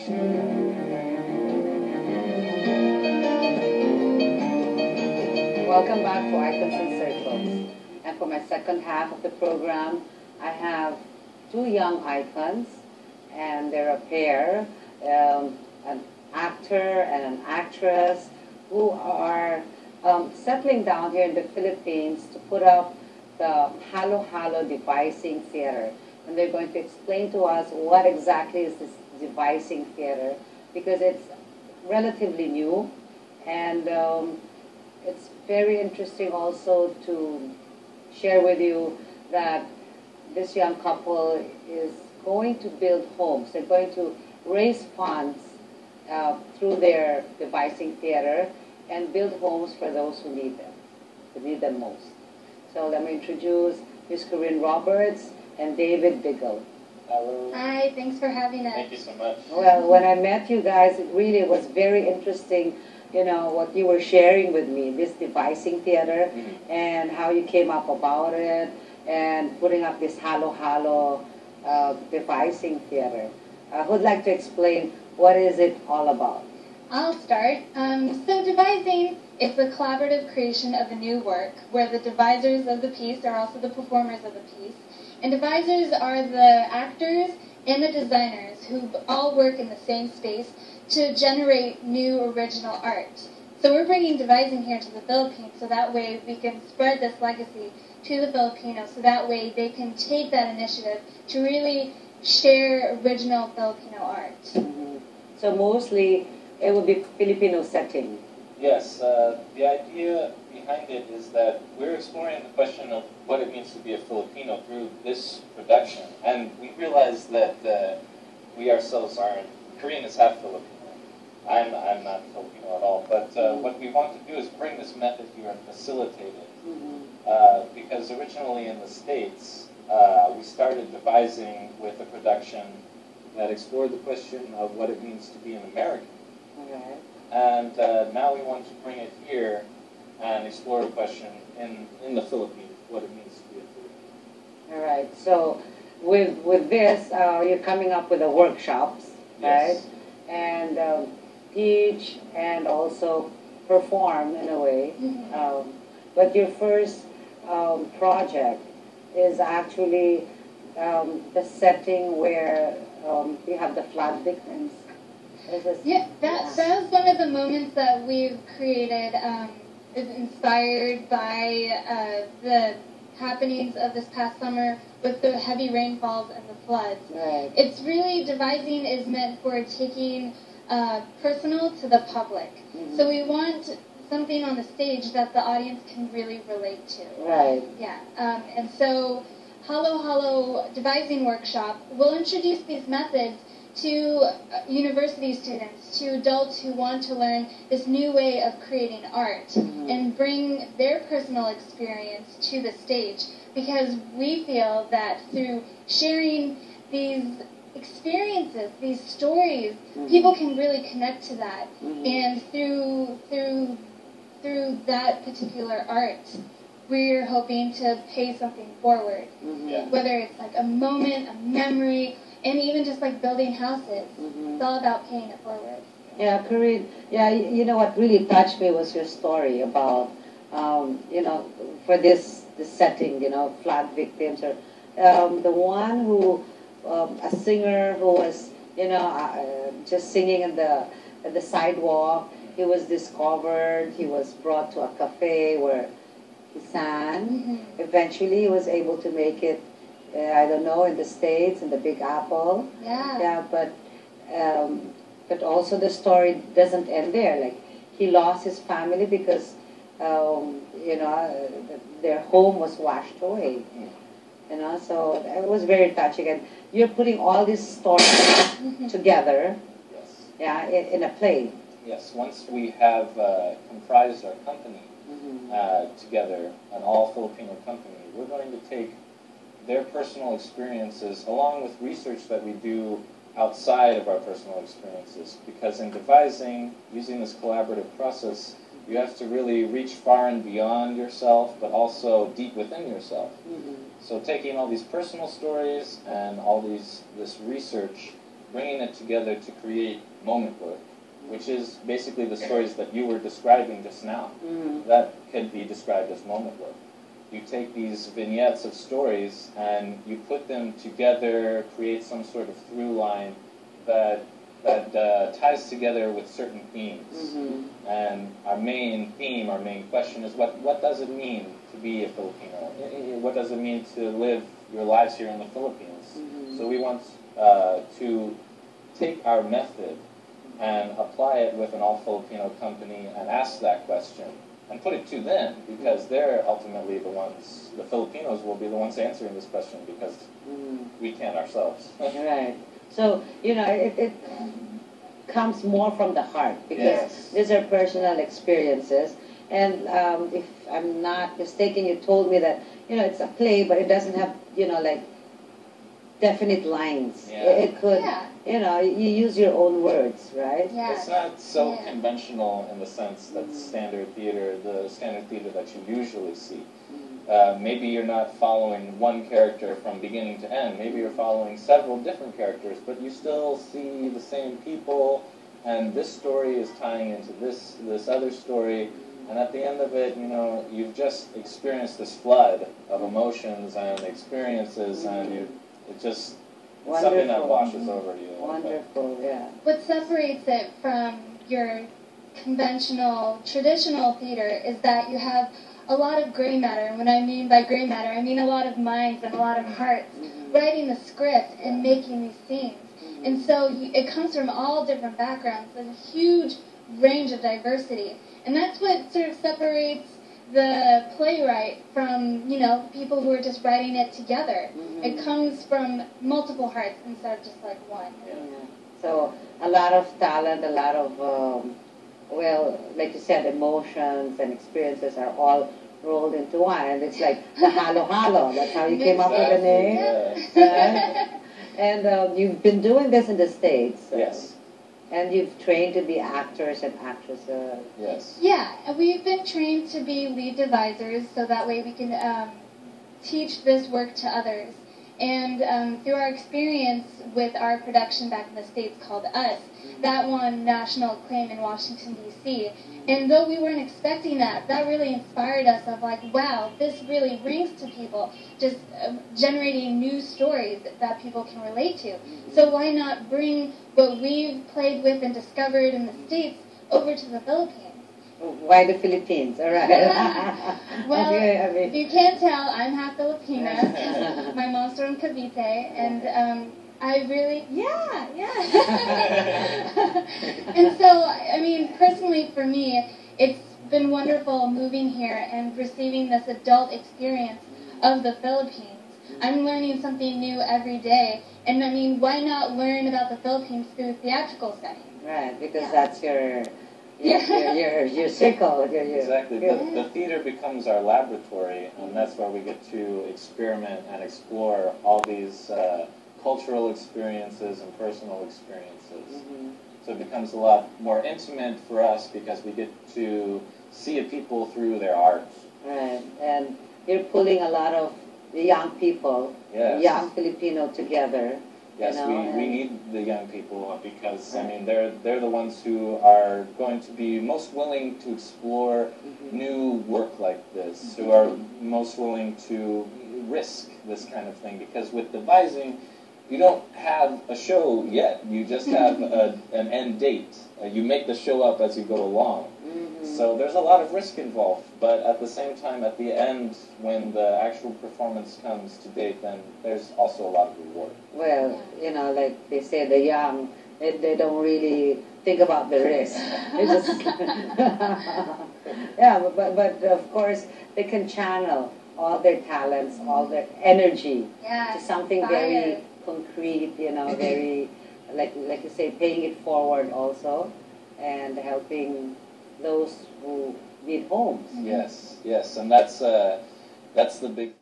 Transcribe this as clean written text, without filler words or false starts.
Welcome back to Icons and Circles. And for my second half of the program, I have two young icons, and they're a pair, an actor and an actress who are settling down here in the Philippines to put up the Halo Halo Devising Theater. And they're going to explain to us what exactly is this Devising Theater, because it's relatively new, and it's very interesting also to share with you that this young couple is going to build homes. They're going to raise funds through their Devising Theater and build homes for those who need them most. So let me introduce Ms. Corinne Roberts and David Biggle. Hello. Hi, thanks for having us. Thank you so much. Well, when I met you guys, it really was very interesting, you know, what you were sharing with me, this Devising Theater, and how you came up about it, and putting up this Halo Halo Devising Theater. Who'd like to explain what is it all about? I'll start. So devising is the collaborative creation of a new work where the devisers of the piece are also the performers of the piece. And devisers are the actors and the designers who all work in the same space to generate new original art. So we're bringing devising here to the Philippines so that way we can spread this legacy to the Filipinos, so that way they can take that initiative to really share original Filipino art. So mostly it would be Filipino setting. Yes, the idea behind it is that we're exploring the question of what it means to be a Filipino through this production. And we realize that we ourselves aren't, Korean is half Filipino. I'm not Filipino at all, but what we want to do is bring this method here and facilitate it. Because originally in the States, we started devising with a production that explored the question of what it means to be an American. Okay. And now we want to bring it here and explore the question in the Philippines, what it means to be a Filipino. All right. So with this, you're coming up with the workshops, right? Yes. And teach and also perform in a way. But your first project is actually the setting where you have the flood victims. Yeah, that was one of the moments that we've created, is inspired by the happenings of this past summer with the heavy rainfalls and the floods. Right. It's really, devising is meant for taking personal to the public. So we want something on the stage that the audience can really relate to. Right. Yeah, and so Halo Halo Devising Workshop will introduce these methods to university students, to adults who want to learn this new way of creating art and bring their personal experience to the stage, because we feel that through sharing these experiences, these stories, people can really connect to that, and through that particular art, we're hoping to pay something forward, whether it's like a moment, a memory, and even just like building houses. It's all about paying it forward. Yeah, Corinne, yeah, you know what really touched me was your story about, you know, for this setting, you know, flood victims, or the one who, a singer who was, you know, just singing at the sidewalk. He was discovered, he was brought to a cafe where he sang. Eventually he was able to make it, I don't know, in the States, in the Big Apple. Yeah, but also the story doesn't end there. Like, he lost his family because, you know, their home was washed away. You know, so it was very touching. And you're putting all these stories together, yeah, in a play. Yes, once we have comprised our company together, an all-Filipino company, we're going to take their personal experiences along with research that we do outside of our personal experiences. Because in devising, using this collaborative process, you have to really reach far and beyond yourself, but also deep within yourself. So taking all these personal stories and all this research bringing it together to create moment work, which is basically the stories that you were describing just now. That could be described as moment work. You take these vignettes of stories and you put them together, create some sort of through line that ties together with certain themes. And our main theme, our main question is what does it mean to be a Filipino? What does it mean to live your lives here in the Philippines? So we want to take our method and apply it with an all-Filipino company and ask that question and put it to them, because they're ultimately the ones, the Filipinos will be the ones answering this question, because we can't ourselves. Right. So, you know, it comes more from the heart, because these are personal experiences. And if I'm not mistaken, you told me that, you know, it's a play, but it doesn't have, you know, like definite lines. It could, you know, you use your own words, right? It's not so conventional in the sense that standard theater, the standard theater that you usually see. Maybe you're not following one character from beginning to end. Maybe you're following several different characters, but you still see the same people, and this story is tying into this other story. And at the end of it, you know, you've just experienced this flood of emotions and experiences, and it's just something that washes over you. Wonderful, yeah. What separates it from your conventional, traditional theater is that you have a lot of gray matter. And what I mean by gray matter, I mean a lot of minds and a lot of hearts writing the script and making these scenes. And so it comes from all different backgrounds. There's a huge range of diversity. And that's what sort of separates the playwright from, you know, people who are just writing it together. It comes from multiple hearts instead of just like one. So a lot of talent, a lot of, well, like you said, emotions and experiences are all rolled into one. And it's like the halo-halo. That's how you came up with the name. And you've been doing this in the States. Yes. And you've trained to be actors and actresses. Yes. Yeah, and we've been trained to be lead devisers, so that way we can teach this work to others. And through our experience with our production back in the States called Us, that won national acclaim in Washington, D.C. And though we weren't expecting that, that really inspired us of like, wow, this really rings to people, just generating new stories that people can relate to. So why not bring what we've played with and discovered in the States over to the Philippines? Why the Philippines? All right. Well, if you can't tell, I'm half Filipina. My mom's from Cavite, and I really, And so, I mean, personally for me, it's been wonderful moving here and receiving this adult experience of the Philippines. I'm learning something new every day, and I mean, why not learn about the Philippines through a theatrical setting? Right, because that's your circle. Exactly. The theater becomes our laboratory, and that's where we get to experiment and explore all these cultural experiences and personal experiences. So it becomes a lot more intimate for us because we get to see a people through their art. Right, and you're pulling a lot of young people, young Filipino together. Yes, you know, we need the young people because, I mean, they're the ones who are going to be most willing to explore new work like this, who are most willing to risk this kind of thing. Because with devising, you don't have a show yet. You just have an end date. You make the show up as you go along. So there's a lot of risk involved, but at the same time, at the end, when the actual performance comes to date, then there's also a lot of reward. Well, you know, like they say, the young, they don't really think about the risk. They just but of course, they can channel all their talents, all their energy to something very concrete, you know, very, like you say, paying it forward also, and helping those who need homes. Yes, and that's the big